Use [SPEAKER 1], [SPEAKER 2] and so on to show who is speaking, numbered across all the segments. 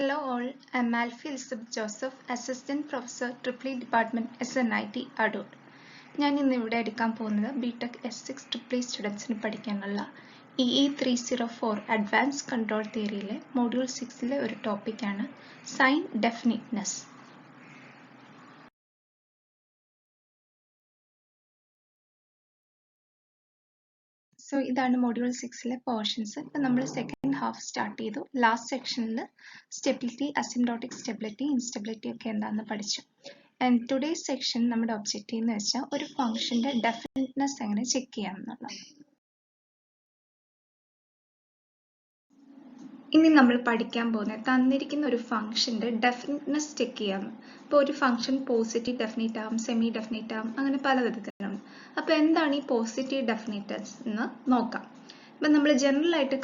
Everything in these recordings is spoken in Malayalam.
[SPEAKER 1] Hello all, I am Alfie Elizabeth Joseph, Assistant Professor, Tripoli Department, SNIT, Adoor. ഞാൻ ഇന്ന് ഇവിടെ എടുക്കാൻ പോകുന്നത് BTech S6 Tripoli സ്റ്റുഡൻസിന് പഠിക്കാനുള്ള EE 304 അഡ്വാൻസ് കൺട്രോൾ തിയറിയിലെ മൊഡ്യൂൾ 6ലെ ഒരു ടോപ്പിക്കാണ് സൈൻ ഡെഫിനിറ്റ്നെസ്. സോ ഇതാണ് മൊഡ്യൂൾ 6ലെ പോർഷൻസ്. ഇപ്പം നമ്മൾ സെക്കൻഡ് ഹാഫ് സ്റ്റാർട്ട് ചെയ്തു. ലാസ്റ്റ് സെക്ഷനിൽ സ്റ്റെബിലിറ്റി, അസിംപ്റ്റോട്ടിക് സ്റ്റെബിലിറ്റി, ഇൻസ്റ്റെബിലിറ്റി ഒക്കെ എന്താണെന്ന് പഠിച്ചു. ആൻഡ് ടുഡേയ്സ് സെക്ഷൻ നമ്മുടെ ഒബ്ജക്റ്റീവ് എന്ന് വെച്ചാൽ ഒരു ഫംഗ്ഷന്റെ ഡെഫിനിറ്റ്നെസ് എങ്ങനെ ചെക്ക് ചെയ്യാം എന്നുള്ളത്. ഇനി നമ്മൾ പഠിക്കാൻ പോകുന്നത് തന്നിരിക്കുന്ന ഒരു ഫംഗ്ഷന്റെ ഡെഫിനിറ്റ്നെസ് ചെക്ക് ചെയ്യാം. ഇപ്പോൾ ഒരു ഫംഗ്ഷൻ പോസിറ്റീവ് ഡെഫിനിറ്റ് ആവും, സെമി ഡെഫിനിറ്റ് ആവും, അങ്ങനെ പല വിധത്തിലാണ്. അപ്പോൾ എന്താണ് ഈ പോസിറ്റീവ് ഡെഫിനിറ്റ്നെസ് എന്ന് നോക്കാം. ഇപ്പം നമ്മൾ ജനറൽ ആയിട്ട്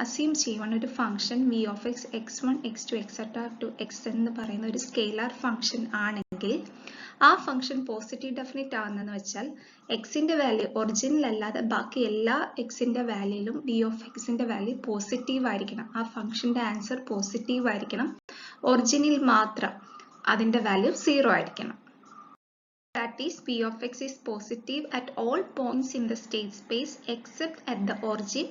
[SPEAKER 1] അസ്യൂം ചെയ്യുവാണ് ഒരു function V of X x1 x2 etcetera to xn എന്ന് പറയുന്ന ഒരു സ്കെയിലാർ ഫംഗ്ഷൻ ആണെങ്കിൽ ആ ഫംഗ്ഷൻ പോസിറ്റീവ് ഡെഫിനിറ്റ് ആവുന്നതെന്ന് വെച്ചാൽ എക്സിന്റെ വാല്യൂ ഒറിജിനൽ അല്ലാതെ ബാക്കി എല്ലാ എക്സിന്റെ വാല്യൂയിലും വി ഓഫ് എക്സിന്റെ വാല്യൂ പോസിറ്റീവ് ആയിരിക്കണം. ആ ഫംഗ്ഷന്റെ ആൻസർ പോസിറ്റീവ് ആയിരിക്കണം. ഒറിജിനിൽ മാത്രം അതിന്റെ വാല്യൂ 0 ആയിരിക്കണം. That is, p of x is positive at all points in the state space except at the origin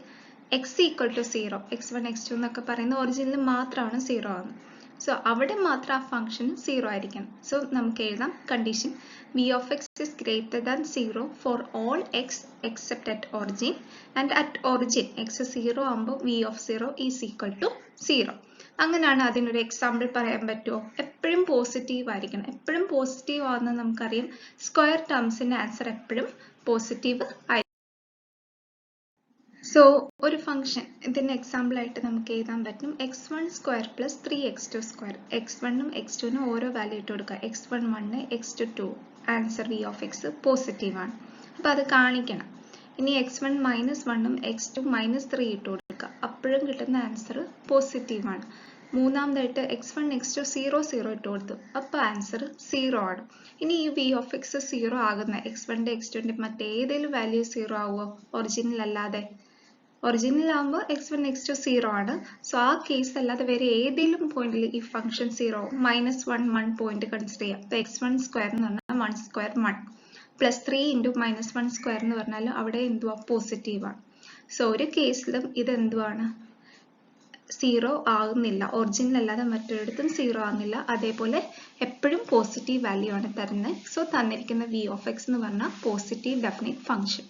[SPEAKER 1] x equal to 0. x1 x2 എന്നൊക്കെ പറയുന്ന ഒറിജിനിൽ മാത്രമാണ് 0 ആവുന്നത്. സോ അവിടെ മാത്രം ആ ഫംഗ്ഷൻ 0 ആയിരിക്കണം. സോ നമുക്ക് എഴുതാം condition v of x is greater than 0 for all x except at origin and at origin x 0 ആകുമ്പോൾ v of 0 is equal to 0. അങ്ങനെയാണ് അതിനൊരു എക്സാമ്പിൾ പറയാൻ പറ്റുമോ? എപ്പോഴും പോസിറ്റീവ് ആയിരിക്കണം. എപ്പോഴും പോസിറ്റീവ് ആവുന്നത് നമുക്കറിയാം. സ്ക്വയർ ടേംസിന്റെ ആൻസർ എപ്പോഴും പോസിറ്റീവ് ആയിരിക്കും. സോ ഒരു ഫംഗ്ഷൻ ഇതിന്റെ എക്സാമ്പിൾ ആയിട്ട് നമുക്ക് എഴുതാൻ പറ്റും x1 square plus 3x2 square. x1ഉം x2നും ഓരോ വാല്യൂ ഇട്ട് കൊടുക്കുക. x1 1, x2 2. Answer v of x positive ആണ്. അപ്പൊ അത് കാണിക്കണം. ഇനി x1 -1ഉം x2 -3 ഇട്ട് കൊടുക്കുക. അപ്പോഴും കിട്ടുന്ന ആൻസർ പോസിറ്റീവ് ആണ്. മൂന്നാമതായിട്ട് x1 x2 0 0 ഇട്ട് കൊടുത്തു. അപ്പൊ ആൻസർ 0 ആണ്. ഇനി ഈ v ഓഫ് x 0 ആകുന്ന x1ന്റെ x2ന്റെ മറ്റേതെങ്കിലും വാല്യൂ 0 ആവുമോ? ഒറിജിനൽ അല്ലാതെ. ഒറിജിനൽ ആകുമ്പോൾ x1 x2 0 ആണ്. സോ ആ കേസ് അല്ലാതെ വേറെ ഏതെങ്കിലും പോയിന്റിൽ ഈ ഫംഗ്ഷൻ 0 -1 1 പോയിന്റ് കൺസിഡർ ചെയ്യാം. അപ്പൊ x1 സ്ക്വയർ എന്ന് പറഞ്ഞാൽ 1 സ്ക്വയർ 1 പ്ലസ് 3 ഇൻറ്റു -1 സ്ക്വയർ എന്ന് പറഞ്ഞാൽ അവിടെ എന്തുവാ പോസിറ്റീവ് ആണ്. സോ ഒരു കേസിലും ഇത് എന്തുവാണ് 0 ആകുന്നില്ല. ഒറിജിനൽ അല്ലാതെ മറ്റൊരിടത്തും 0 ആകുന്നില്ല. അതേപോലെ എപ്പോഴും പോസിറ്റീവ് വാല്യൂ ആണ് തരുന്നത്. സോ തന്നിരിക്കുന്ന v ഓഫ് x എന്ന് പറഞ്ഞാൽ positive definite function.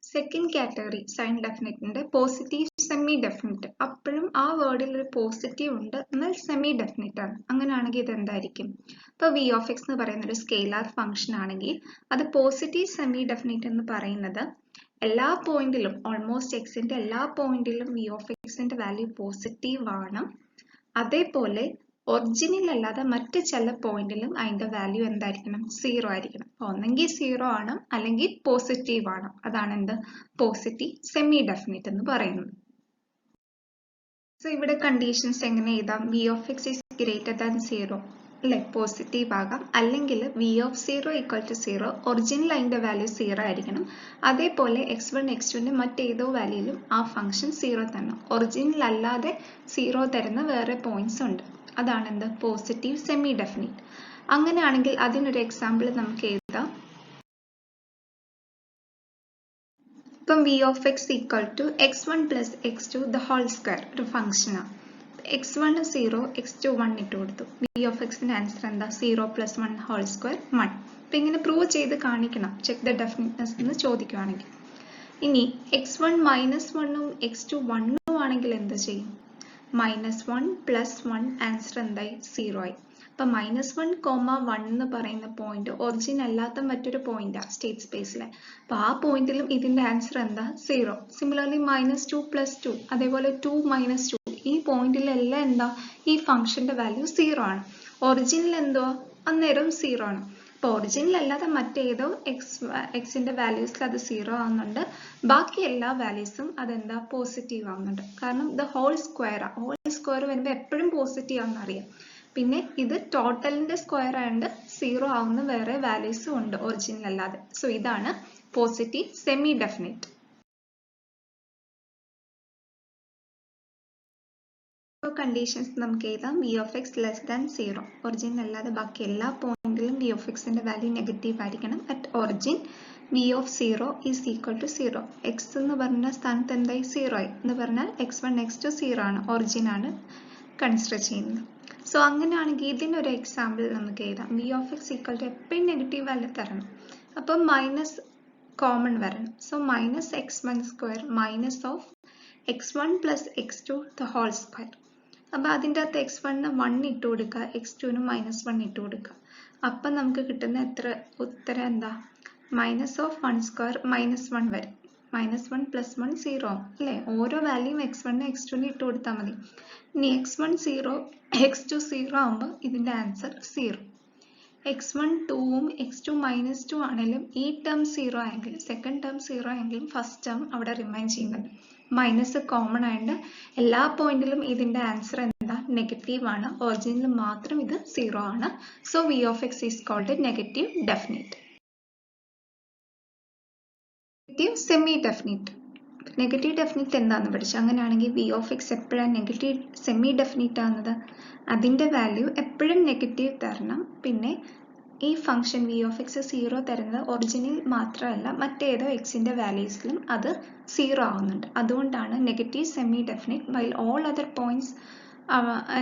[SPEAKER 1] Second category sign ഡെഫിനിറ്റിന്റെ പോസിറ്റീവ് സെമി ഡെഫിനിറ്റ്. അപ്പോഴും ആ വേർഡിൽ ഒരു പോസിറ്റീവ് ഉണ്ട്, എന്നാൽ സെമി ഡെഫിനിറ്റ് ആണ്. അങ്ങനെയാണെങ്കിൽ ഇത് എന്തായിരിക്കും? ഇപ്പൊ v ഓഫ് x എന്ന് പറയുന്ന ഒരു സ്കെയിലാർ ഫംഗ്ഷൻ ആണെങ്കിൽ അത് പോസിറ്റീവ് സെമി ഡെഫിനിറ്റ് എന്ന് പറയുന്നത് എല്ലാ പോയിന്റിലും ഓൾമോസ്റ്റ് എക്സിന്റെ എല്ലാ പോയിന്റിലും v ഓഫ് എക്സിന്റെ വാല്യൂ പോസിറ്റീവ് ആണ്. അതേപോലെ ഒറിജിനൽ അല്ലാതെ മറ്റ് ചില പോയിന്റിലും അതിന്റെ വാല്യൂ എന്തായിരിക്കണം? 0 ആയിരിക്കണം. ഒന്നെങ്കിൽ 0 ആണ്, അല്ലെങ്കിൽ പോസിറ്റീവ് ആണ്. അതാണ് എന്ത് പോസിറ്റീവ് സെമി ഡെഫിനിറ്റ് എന്ന് പറയുന്നത്. സോ ഇവിടെ കണ്ടീഷൻസ് എങ്ങനെ എഴുതാം? v of x is greater than 0 അല്ലെ, പോസിറ്റീവ് ആകാം. അല്ലെങ്കിൽ v of 0 equal to 0, original അതിന്റെ വാല്യൂ 0 ആയിരിക്കണം. അതേപോലെ x1 x2ന്റെ മറ്റേതോ വാല്യൂയിലും ആ ഫംഗ്ഷൻ 0 തന്നെ. ഒറിജിനൽ അല്ലാതെ 0 തരുന്ന വേറെ പോയിന്റ്സ് ഉണ്ട്. അതാണ് എന്ത് പോസിറ്റീവ് സെമി ഡെഫിനിറ്റ്. അങ്ങനെയാണെങ്കിൽ അതിനൊരു എക്സാമ്പിൾ നമുക്ക് എഴുതാം. ഇപ്പം v of x equal to x1 plus x2 the whole square ഒരു ഫംഗ്ഷനാണ്. x1 0 x2 1 ഇട്ട് കൊടുത്തു. v ഓഫ് x ന്റെ ആൻസർ എന്താ? 0 പ്ലസ് 1 ഹോൾ സ്ക്വയർ 1. അപ്പൊ ഇങ്ങനെ പ്രൂവ് ചെയ്ത് കാണിക്കണം ചെക്ക് ദ ഡെഫിനിറ്റ്നെസ് എന്ന് ചോദിക്കുവാണെങ്കിൽ. ഇനി x1 -1ഉം x2 1ഉം ആണെങ്കിൽ എന്ത് ചെയ്യും? -1 പ്ലസ് 1 ആൻസർ എന്തായി? 0 ആയി. അപ്പൊ -1, 1 എന്ന് പറയുന്ന പോയിന്റ് ഒറിജിൻ അല്ലാത്ത മറ്റൊരു പോയിന്റ് സ്റ്റേറ്റ് സ്പേസിലെ. അപ്പൊ ആ പോയിന്റിലും ഇതിന്റെ ആൻസർ എന്താ? 0. സിമിലർലി -2 പ്ലസ് 2, അതേപോലെ 2 -2, ഈ പോയിന്റിലെല്ലാം എന്താ ഈ ഫംഗ്ഷന്റെ വാല്യൂ 0 ആണ്. ഒറിജിനിൽ എന്തോ അന്നേരം 0 ആണ്. അപ്പൊ ഒറിജിനിൽ അല്ലാതെ മറ്റേതോ എക്സിന്റെ വാല്യൂസിൽ അത് 0 ആവുന്നുണ്ട്. ബാക്കി എല്ലാ വാല്യൂസും അതെന്താ പോസിറ്റീവ് ആവുന്നുണ്ട്. കാരണം ഇത് ഹോൾ സ്ക്വയർ വരുമ്പോൾ എപ്പോഴും പോസിറ്റീവ് ആണെന്ന് അറിയാം. പിന്നെ ഇത് ടോട്ടലിന്റെ സ്ക്വയർ ആയതുകൊണ്ട് 0 ആവുന്ന വേറെ വാല്യൂസും ഉണ്ട് ഒറിജിനൽ അല്ലാതെ. സോ ഇതാണ് പോസിറ്റീവ് സെമി ഡെഫിനിറ്റ്. ഇപ്പോൾ കണ്ടീഷൻസ് നമുക്ക് എഴുതാം V of x less than 0. Origin അല്ലാതെ ബാക്കി എല്ലാ പോയിന്റിലും വി ഓഫ് എക്സിന്റെ വാല്യൂ നെഗറ്റീവ് ആയിരിക്കണം. At origin v of 0 is equal to 0. X എന്ന് പറഞ്ഞ സ്ഥാനത്ത് എന്തായി 0 ആയി എന്ന് പറഞ്ഞാൽ x1 x2 0 ആണ്, ഒറിജിൻ ആണ് കൺസിഡർ ചെയ്യുന്നത്. സോ അങ്ങനെയാണെങ്കിൽ ഇതിനൊരു എക്സാമ്പിൾ നമുക്ക് എഴുതാം. V of x equal to എപ്പോഴും നെഗറ്റീവ് വാല്യൂ തരണം. അപ്പം മൈനസ് കോമൺ വരണം. So minus x1 square minus of x1 plus x2 the whole square. അപ്പം അതിൻ്റെ അകത്ത് x1 1 ഇട്ട് കൊടുക്കുക, x2 -1 ഇട്ട് കൊടുക്കുക. അപ്പം നമുക്ക് കിട്ടുന്ന ഉത്തരം എന്താ? മൈനസ് ഓഫ് 1 സ്ക്വയർ -1 വരും. -1 + 1 0 അല്ലേ? ഓരോ വാല്യൂം x1 x2 ഇട്ട് കൊടുത്താൽ മതി. ഇനി x1 0 x2 0 ആകുമ്പോൾ ഇതിൻ്റെ ആൻസർ 0. x1 2ഉം x2 -2 ആണെങ്കിലും ഈ ടേം 0 ആയെങ്കിലും സെക്കൻഡ് ടേം 0 ആയെങ്കിലും ഫസ്റ്റ് ടേം അവിടെ റിമൈൻ ചെയ്യുന്നുണ്ട്. മൈനസ് കോമൺ ആയതുകൊണ്ട് എല്ലാ പോയിന്റിലും ഇതിന്റെ ആൻസർ എന്താ? നെഗറ്റീവ് ആണ്. ഒറിജിനിൽ മാത്രം ഇത് 0 ആണ്. So v of X is called negative definite. Negative semi definite. Negative definite എന്താണെന്ന് പഠിച്ചു. അങ്ങനെയാണെങ്കിൽ വി ഓഫ് എക്സ് എപ്പോഴാണ് നെഗറ്റീവ് സെമി ഡെഫിനിറ്റ് ആവുന്നത്? അതിന്റെ വാല്യൂ എപ്പോഴും നെഗറ്റീവ് തരണം. പിന്നെ ഈ ഫംഗ്ഷൻ വി ഓഫ് എക്സ് 0 തരുന്നത് ഒറിജിനിൽ മാത്രമല്ല മറ്റേതോ എക്സിന്റെ വാല്യൂസിലും അത് 0 ആവുന്നുണ്ട്. അതുകൊണ്ടാണ് negative semi definite. While all other points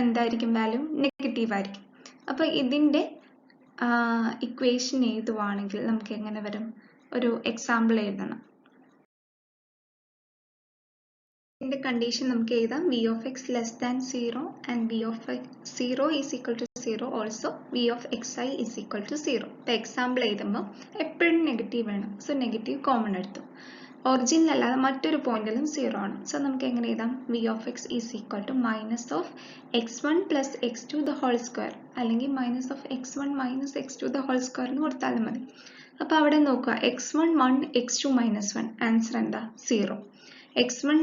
[SPEAKER 1] എന്തായിരിക്കും? വാല്യൂ നെഗറ്റീവ് ആയിരിക്കും. അപ്പൊ ഇതിന്റെ ഇക്വേഷൻ എഴുതുവാണെങ്കിൽ നമുക്ക് എങ്ങനെ വരും? ഒരു എക്സാമ്പിൾ എഴുതണം. ഇതിന്റെ കണ്ടീഷൻ നമുക്ക് എഴുതാം. V of x less than 0 and v of 0 is equal to 0 also v of x i is equal to 0. ഇപ്പൊ എക്സാമ്പിൾ എഴുതുമ്പോൾ എപ്പോഴും നെഗറ്റീവ് വേണം. സോ നെഗറ്റീവ് കോമൺ എടുത്തു. ഒറിജിനിൽ അല്ലാതെ മറ്റൊരു പോയിന്റിലും 0 ആണ്. സോ നമുക്ക് എങ്ങനെ എഴുതാം? V of X is equal to minus of x1 plus x2 the whole square, അല്ലെങ്കിൽ minus of x1 minus x2 the whole square എന്ന് കൊടുത്താലും മതി. അപ്പൊ അവിടെ നോക്കുക, x1 1 x2 -1, ആൻസർ എന്താ? 0. x1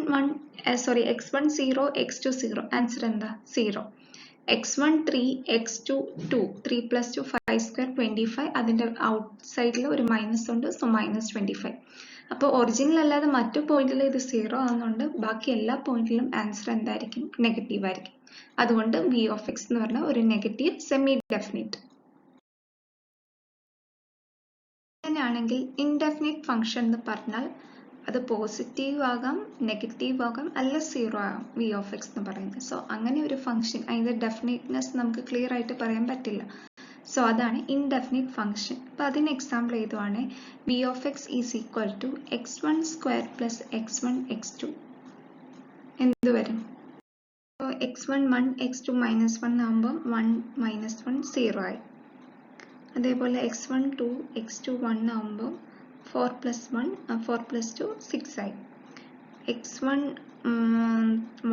[SPEAKER 1] 0 x2 0, ആൻസർ എന്താ? 0. x1 3 x2 2, 3 + 2 5 square 25. അതിന്റെ ഔട്ട് സൈഡിൽ ഒരു മൈനസ് ഉണ്ട്. സോ -25. അപ്പോൾ ഒറിജിനൽ അല്ലാതെ മറ്റു പോയിന്റിൽ ഇത് 0 ആവുന്നുണ്ട്. ബാക്കി എല്ലാ പോയിന്റിലും ആൻസർ എന്തായിരിക്കും? നെഗറ്റീവ് ആയിരിക്കും. അതുകൊണ്ട് വി ഓഫ് എക്സ് എന്ന് പറഞ്ഞാൽ ഒരു നെഗറ്റീവ് സെമി ഡെഫിനിറ്റ്. അങ്ങനെയാണെങ്കിൽ ഇൻഡെഫിനിറ്റ് ഫംഗ്ഷൻ എന്ന് പറഞ്ഞാൽ അത് പോസിറ്റീവ് ആകാം, നെഗറ്റീവ് ആകാം, അല്ല 0 ആകാം വി ഓഫ് എക്സ് എന്ന് പറയുന്നത്. സോ അങ്ങനെ ഒരു ഫംഗ്ഷൻ അതിന്റെ ഡെഫിനിറ്റ്നെസ് നമുക്ക് ക്ലിയർ ആയിട്ട് പറയാൻ പറ്റില്ല. സോ അതാണ് ഇൻഡെഫിനിറ്റ് ഫംഗ്ഷൻ. അപ്പൊ അതിന് എക്സാമ്പിൾ എഴുതുവാണ്. V of X is equal to x1 square plus x1 x2 എന്ത് വരും? x1 1 x2 -1 ആകുമ്പോൾ 1 -1 0 ആയി. അതേപോലെ x1 2 x2 1 ആകുമ്പോൾ 4 + 1 4 + 2 6 ആയി. x1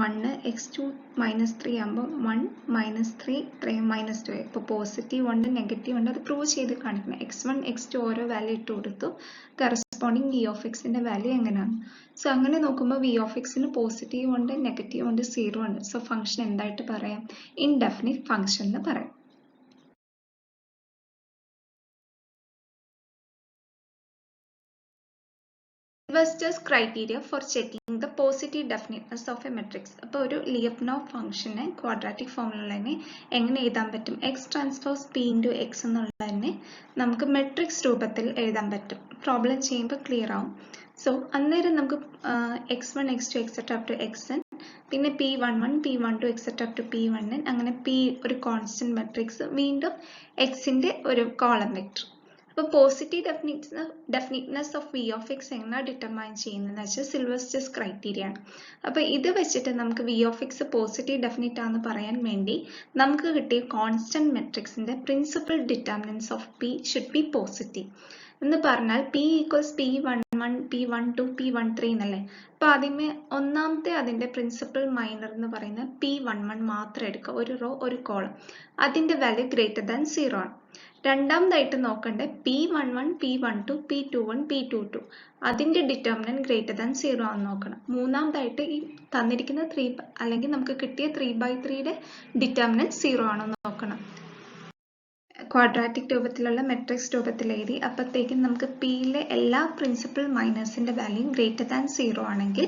[SPEAKER 1] 1 x2 -3 ആകുമ്പോൾ 1 -3 -2 ആയി. ഇപ്പോൾ പോസിറ്റീവ് ഉണ്ട്, നെഗറ്റീവ് ഉണ്ട്, അത് പ്രൂവ് ചെയ്ത് കാണിക്കണം. x1 x2 ഓരോ വാല്യൂ ഇട്ട് കൊടുത്തു. കറസ്പോണ്ടിങ് വി ഓഫ് എക്സിന്റെ വാല്യൂ എങ്ങനെയാണ്? സോ അങ്ങനെ നോക്കുമ്പോൾ വി ഓഫ് എക്സിന് പോസിറ്റീവ് ഉണ്ട്, നെഗറ്റീവ് ഉണ്ട്, 0 ഉണ്ട്. സോ ഫംഗ്ഷൻ എന്തായിട്ട് പറയാം? ഇൻഡെഫിനിറ്റ് ഫംഗ്ഷൻ എന്ന് പറയാം. Sylvester's criteria for checking the positive definiteness of a matrix. അപ്പോൾ ഒരു ലിയബ്നോവ് ഫംഗ്ഷനെ ക്വാഡ്രാറ്റിക് ഫോർമുലനെ എങ്ങനെ എഴുതാൻ പറ്റും? X transpose P into X എന്നുള്ളതിനെ നമുക്ക് മെട്രിക്സ് രൂപത്തിൽ എഴുതാൻ പറ്റും. പ്രോബ്ലം ചെയ്യുമ്പോൾ ക്ലിയർ ആവും. സോ അന്നേരം നമുക്ക് x1 x2 etcetera up to xn, പിന്നെ p11 p12 etcetera up to p1n, അങ്ങനെ p ഒരു കോൺസ്റ്റന്റ് മെട്രിക്സ്, വീണ്ടും എക്സിന്റെ ഒരു കോളം വെക്ടർ. അപ്പോൾ positive definiteness of V of X എങ്ങനെ ഡിറ്റർമൈൻ ചെയ്യുന്നതെന്ന് വെച്ചാൽ സിൽവസ്റ്റേഴ്സ് ക്രൈറ്റീരിയ ആണ്. അപ്പോൾ ഇത് വെച്ചിട്ട് നമുക്ക് V of X positive definite ആണെന്ന് പറയാൻ വേണ്ടി നമുക്ക് കിട്ടിയ കോൺസ്റ്റന്റ് മെട്രിക്സിന്റെ principal determinants of P should be positive എന്ന് പറഞ്ഞാൽ p equals p11 p12 p13 എന്നല്ലേ. അപ്പൊ ആദ്യമേ ഒന്നാമത്തെ അതിന്റെ പ്രിൻസിപ്പൽ മൈനർ എന്ന് പറയുന്ന p11 മാത്രം എടുക്കുക, ഒരു റോ ഒരു കോളം, അതിന്റെ വാല്യൂ ഗ്രേറ്റർ ദാൻ 0 ആണ്. രണ്ടാമതായിട്ട് നോക്കണ്ടേ p11 p12 p21 p22, അതിന്റെ ഡിറ്റർമിനന്റ് ഗ്രേറ്റർ ദാൻ 0 ആണെന്ന് നോക്കണം. മൂന്നാമതായിട്ട് ഈ തന്നിരിക്കുന്ന 3 അല്ലെങ്കിൽ നമുക്ക് കിട്ടിയ 3/3യുടെ ഡിറ്റർമിനന്റ് 0 ആണെന്ന് നോക്കണം. ക്വാഡ്രാറ്റിക് രൂപത്തിലുള്ള മെട്രിക്സ് രൂപത്തിൽ എഴുതി. അപ്പോഴത്തേക്കും നമുക്ക് പിയിലെ എല്ലാ പ്രിൻസിപ്പൽ മൈനസിന്റെ വാല്യൂ ഗ്രേറ്റർ ദാൻ 0 ആണെങ്കിൽ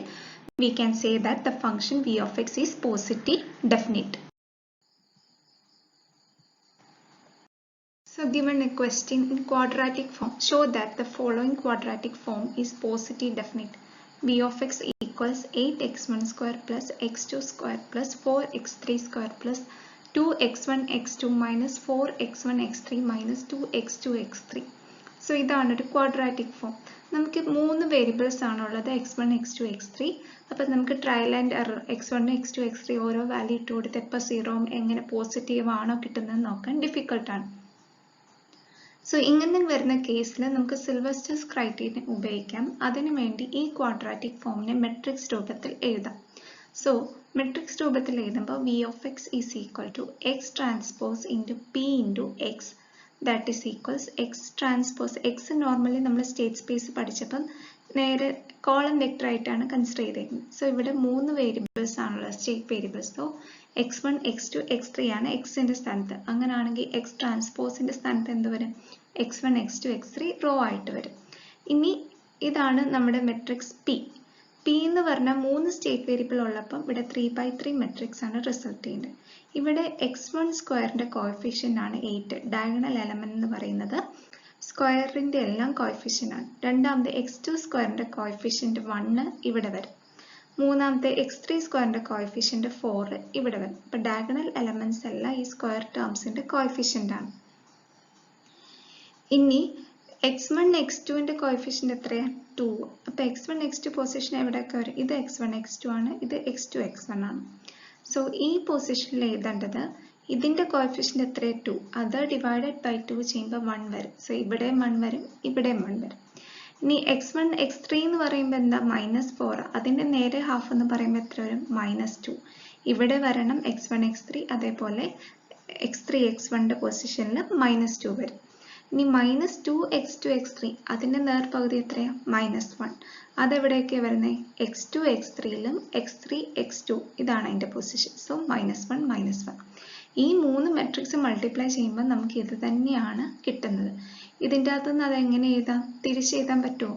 [SPEAKER 1] we can say that the function v of x is positive definite. So given a question in quadratic form, show that the following quadratic form is positive definite. B of x equals 8x1 square plus x2 square plus 4x3 square plus 2x1 x2 minus 4x1 x3 minus 2x2 x3. So ഇതാണ് ഒരു quadratic form. നമുക്ക് 3 വേരിയബിൾസ് ആണുള്ളത് x1 x2 x3. അപ്പോൾ നമുക്ക് trial and error x1 x2 x3 ഓരോ വാല്യൂ ഇട്ട് കൊടുത്ത് എപ്പോൾ സീറോ എങ്ങനെ പോസിറ്റീവ് ആണോ കിട്ടുന്നത് നോക്കാൻ ഡിഫിക്കൽട്ടാണ്. സോ ഇങ്ങനെ വരുന്ന കേസിൽ നമുക്ക് സിൽവസ്റ്റേഴ്സ് ക്രൈറ്റീരിയൻ ഉപയോഗിക്കാം. അതിനുവേണ്ടി ഈ ക്വാഡ്രാറ്റിക് ഫോമിനെ മെട്രിക്സ് രൂപത്തിൽ എഴുതാം. സോ മെട്രിക്സ് രൂപത്തിൽ എഴുതുമ്പോൾ v of X is equal to x transpose into p into x that is equals x transpose. X normally നമ്മൾ സ്റ്റേറ്റ് സ്പേസ് പഠിച്ചപ്പം നേരെ കോളം വെക്ടർ ആയിട്ടാണ് കൺസിഡർ ചെയ്തേക്കുന്നത്. സോ ഇവിടെ 3 വേരിയബിൾസ് ആണുള്ളത്, state variables. So x1 x2 x3 ആണ് എക്സിന്റെ സ്ഥാനത്ത്. അങ്ങനെയാണെങ്കിൽ എക്സ് ട്രാൻസ്പോസിന്റെ സ്ഥാനത്ത് എന്ത് വരും? x1 x2 x3 റോ ആയിട്ട് വരും. ഇനി ഇതാണ് നമ്മുടെ മെട്രിക്സ് പി. പി എന്ന് പറഞ്ഞാൽ 3 സ്റ്റേറ്റ് വേരിയബിൾ ഉള്ളപ്പം ഇവിടെ 3/3 മെട്രിക്സ് ആണ് റിസൾട്ട് ചെയ്യുന്നത്. ഇവിടെ x1 സ്ക്വയറിന്റെ കോഎഫിഷ്യന്റ് ആണ് 8. ഡയഗണൽ എലമെന്റ് എന്ന് പറയുന്നത് സ്ക്വയറിന്റെ എല്ലാം കോഎഫിഷ്യന്റ് ആണ്. രണ്ടാമത്തെ x2 സ്ക്വയറിന്റെ കോഎഫിഷ്യന്റ് 1 ഇവിടെ വരും. മൂന്നാമത്തെ x3 സ്ക്വയറിന്റെ കോഎഫിഷ്യന്റ് 4 ഇവിടെ വരും. അപ്പൊ ഡയഗണൽ എലമെന്റ്സ് എല്ലാം ഈ സ്ക്വയർ ടേംസിന്റെ കോഎഫിഷ്യന്റ് ആണ്. ഇനി x1 x2ന്റെ കോഎഫിഷ്യന്റ് എത്രയാ? 2. അപ്പൊ x1 x2 പൊസിഷൻ എവിടെയൊക്കെ വരും? ഇത് x1 x2 ആണ്, ഇത് x2 x1 ആണ്. സോ ഈ പൊസിഷനിൽ എഴുതേണ്ടത് ഇതിന്റെ കോഎഫിഷ്യന്റ് എത്രയാ? 2. അത് ഡിവൈഡഡ് ബൈ 2 ചെയ്യുമ്പോൾ 1 വരും. സോ ഇവിടെയും 1 വരും, ഇവിടെയും 1 വരും. ഇനി x1 x3 എന്ന് പറയുമ്പോൾ എന്താ? -4. അതിന്റെ നേരെ ഹാഫ് എന്ന് പറയുമ്പോൾ എത്ര വരും? -2. ഇവിടെ വരണം x1 x3, അതേപോലെ x3 x1ന്റെ പൊസിഷനിൽ -2 വരും. ഇനി -2 x2 x3 അതിന്റെ നേർപകുതി എത്രയാ? -1. അതെവിടെയൊക്കെ വരുന്നത്? x2 x3ലും x3 x2 ഇതാണ് അതിന്റെ പൊസിഷൻ. സോ -1 -1. ഈ 3 മെട്രിക്സ് മൾട്ടിപ്ലൈ ചെയ്യുമ്പോൾ നമുക്ക് ഇത് തന്നെയാണ് കിട്ടുന്നത്. ഇതിൻ്റെ അകത്തുനിന്ന് അത് എങ്ങനെ എഴുതാം? തിരിച്ചെഴുതാൻ പറ്റുമോ?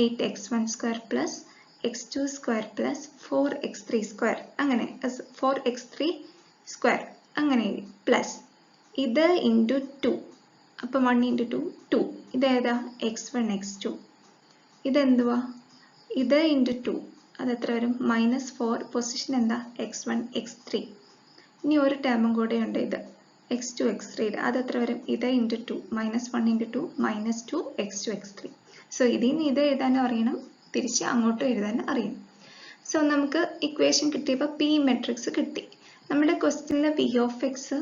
[SPEAKER 1] 8x1 square plus x2 square plus 4x3 square, അങ്ങനെ 4x3 സ്ക്വയർ അങ്ങനെ എഴുതി, പ്ലസ് ഇത് ഇൻറ്റു 2. അപ്പം 1 × 2 2. ഇതേതാ? x1 x2. ഇതെന്തുവാ? ഇത് ഇൻറ്റു 2 അതെത്ര വരും? -4. പൊസിഷൻ എന്താ? x1 x3. ഇനി ഒരു ടേമും കൂടെ ഉണ്ട്, ഇത് x2 x3. അതെത്ര വരും? ഇത് ഇൻറ്റു 2 -1 × 2 -2 x2 x3. സോ ഇതിന് ഇത് എഴുതാനും അറിയണം, തിരിച്ച് അങ്ങോട്ടും എഴുതാനും അറിയണം. സോ നമുക്ക് ഇക്വേഷൻ കിട്ടിയപ്പോൾ പി മെട്രിക്സ് കിട്ടി. നമ്മുടെ ക്വസ്റ്റ്യനിൽ v of X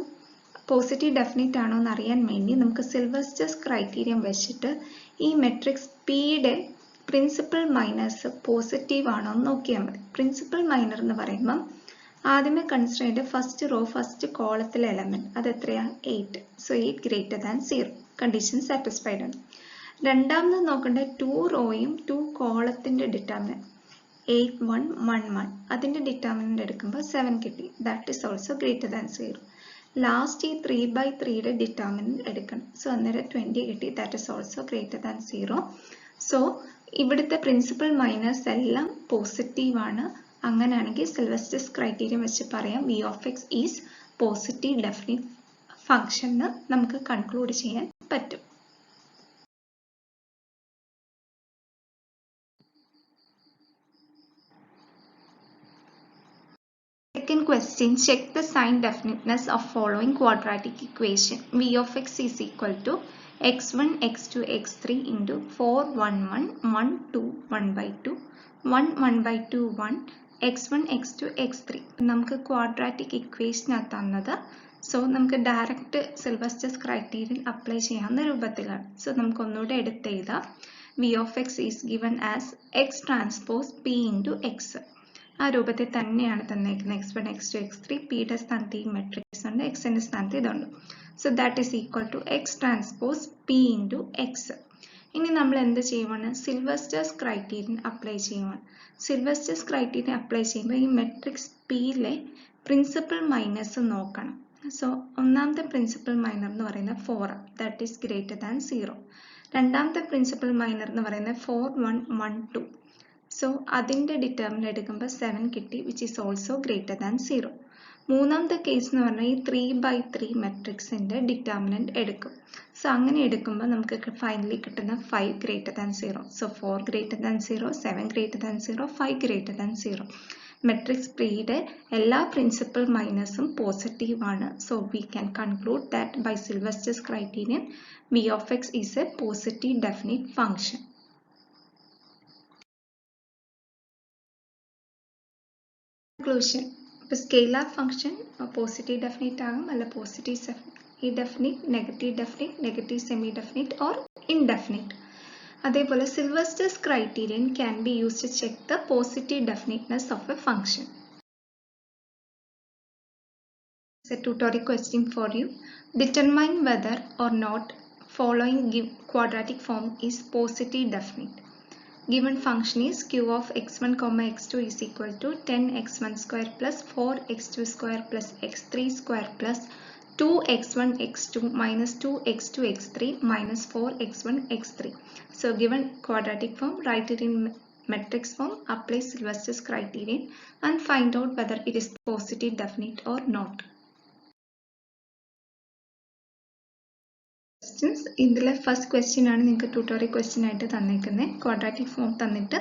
[SPEAKER 1] positive definite ആണോ എന്ന് അറിയാൻ വേണ്ടി നമുക്ക് സിൽവസ്റ്റേഴ്സ് ക്രൈറ്റീരിയൻ വെച്ചിട്ട് ഈ മെട്രിക്സ് പിയുടെ പ്രിൻസിപ്പൽ മൈനേഴ്സ് പോസിറ്റീവ് ആണോ എന്ന് നോക്കിയാൽ മതി. പ്രിൻസിപ്പൽ മൈനർ എന്ന് പറയുമ്പം ആദ്യമേ കൺസിഡർ ചെയ്ത് ഫസ്റ്റ് റോ ഫസ്റ്റ് കോളത്തിലെ എലമെന്റ് അത് എത്രയാ? 8. So 8 greater than 0. Condition satisfied ആണ്. രണ്ടാമത് നോക്കേണ്ട 2 റോയും 2 കോളത്തിന്റെ ഡിറ്റർമിനന്റ് 8 1 1 1. അതിന്റെ ഡിറ്റർമിനന്റ് എടുക്കുമ്പോൾ 7 കിട്ടി. That is also greater than 0. Last ഈ 3/3യുടെ ഡിറ്റർമിനന്റ് എടുക്കണം. സോ അന്നേരം 20 കിട്ടി. That is also greater than 0. So ഇവിടുത്തെ പ്രിൻസിപ്പൽ മൈനേഴ്സ് എല്ലാം പോസിറ്റീവ് ആണ്. അങ്ങനെയാണെങ്കിൽ സിൽവസ്റ്റേഴ്സ് ക്രൈറ്റീരിയൻ വെച്ച് പറയാം v of X is positive definite function എന്ന് നമുക്ക് കൺക്ലൂഡ് ചെയ്യാൻ പറ്റും. Second question, check the sign definiteness of following quadratic equation. V of x is equal to x1 x2 x3 into 4 1 1 1 2 1/2 1 1/2 1 x1 x2 x3. നമുക്ക് ക്വാഡ്രാറ്റിക് ഇക്വേഷൻ തന്നത്. സോ നമുക്ക് ഡയറക്റ്റ് സിൽവസ്റ്റേഴ്സ് ക്രൈറ്റീരിയൻ അപ്ലൈ ചെയ്യാവുന്ന രൂപത്തിലാണ്. സോ നമുക്ക് ഒന്നുകൂടെ എടുത്തെഴുതാം. V of X is given as X transpose P into X. ആ രൂപത്തിൽ തന്നെയാണ് തന്നേക്കുന്നത്. x1 x2 x3 പിയുടെ സ്ഥാനത്ത് ഈ മെട്രിക്സ് ഉണ്ട്, എക്സിന്റെ സ്ഥാനത്ത് ഇതുണ്ട്. So that is equal to x transpose P into x. ഇനി നമ്മൾ എന്ത് ചെയ്യുവാണ്? സിൽവസ്റ്റേഴ്സ് ക്രൈറ്റീരിയൻ അപ്ലൈ ചെയ്യുവാണ്. സിൽവസ്റ്റേഴ്സ് ക്രൈറ്റീരിയൻ അപ്ലൈ ചെയ്യുമ്പോൾ ഈ മെട്രിക്സ് പിയിലെ പ്രിൻസിപ്പൽ മൈനേഴ്സ് നോക്കണം. സോ ഒന്നാമത്തെ പ്രിൻസിപ്പൽ മൈനർ എന്ന് പറയുന്നത് 4, ദാറ്റ് ഈസ് ഗ്രേറ്റർ ദാൻ 0. രണ്ടാമത്തെ പ്രിൻസിപ്പൽ മൈനർ എന്ന് പറയുന്നത് 4 1 1 2. സോ അതിൻ്റെ ഡിറ്റർമിനന്റ് എടുക്കുമ്പോൾ 7 കിട്ടി, which is also greater than 0. മൂന്നാമത്തെ കേസ് എന്ന് പറഞ്ഞാൽ ഈ 3/3 മെട്രിക്സിന്റെ ഡിറ്റർമിനന്റ് എടുക്കും. സോ അങ്ങനെ എടുക്കുമ്പോൾ നമുക്ക് ഫൈനലി കിട്ടുന്ന 5 greater than 0. So 4 greater than 0, 7 greater than 0, 5 greater than 0. Matrix Pയുടെ എല്ലാ പ്രിൻസിപ്പൽ മൈനസും പോസിറ്റീവ് ആണ്. So we can conclude that by Sylvester's criterion v of x is a positive definite function. Conclusion. ഇപ്പോൾ സ്കെയിലാർ ഫംഗ്ഷൻ പോസിറ്റീവ് ഡെഫിനിറ്റ് ആകും, അല്ല positive semi definite, negative semi definite or indefinite. അതേപോലെ Sylvester's criterion can be used to check the positive definiteness of a function. It's a tutorial question for you. Determine whether or not following quadratic form is positive definite. Given function is q of x1, x2 is equal to 10x1 square plus 4x2 square plus x3 square plus 2x1 x2 minus 2x2 x3 minus 4x1 x3. So given quadratic form, write it in matrix form, apply Sylvester's criterion and find out whether it is positive definite or not. ഇതിലെ ഫസ്റ്റ് ക്വസ്റ്റ്യൻ ആണ് നിങ്ങൾക്ക് ട്യൂട്ടോറിയൽ ക്വസ്റ്റ്യൻ ആയിട്ട് തന്നിരിക്കുന്നത്. ക്വാഡ്രാറ്റിക് ഫോം തന്നിട്ട്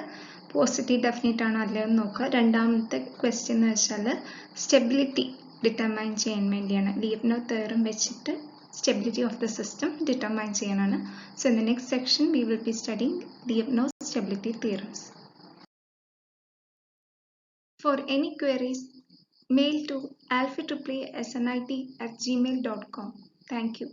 [SPEAKER 1] പോസിറ്റീവ് ഡെഫിനിറ്റ് ആണോ അല്ലയോ എന്ന് നോക്കുക. രണ്ടാമത്തെ ക്വസ്റ്റ്യൻ എന്ന് വെച്ചാൽ സ്റ്റെബിലിറ്റി ഡിറ്റർമൈൻ ചെയ്യാൻ വേണ്ടിയാണ്. ലീബ്നിറ്റ്സ് തിയറം വെച്ചിട്ട് stability of the system determine ചെയ്യാനാണ്. So in the next section we will be studying Leibniz stability theorems. For any queries, mail to alpha@snit@gmail.com. Thank you.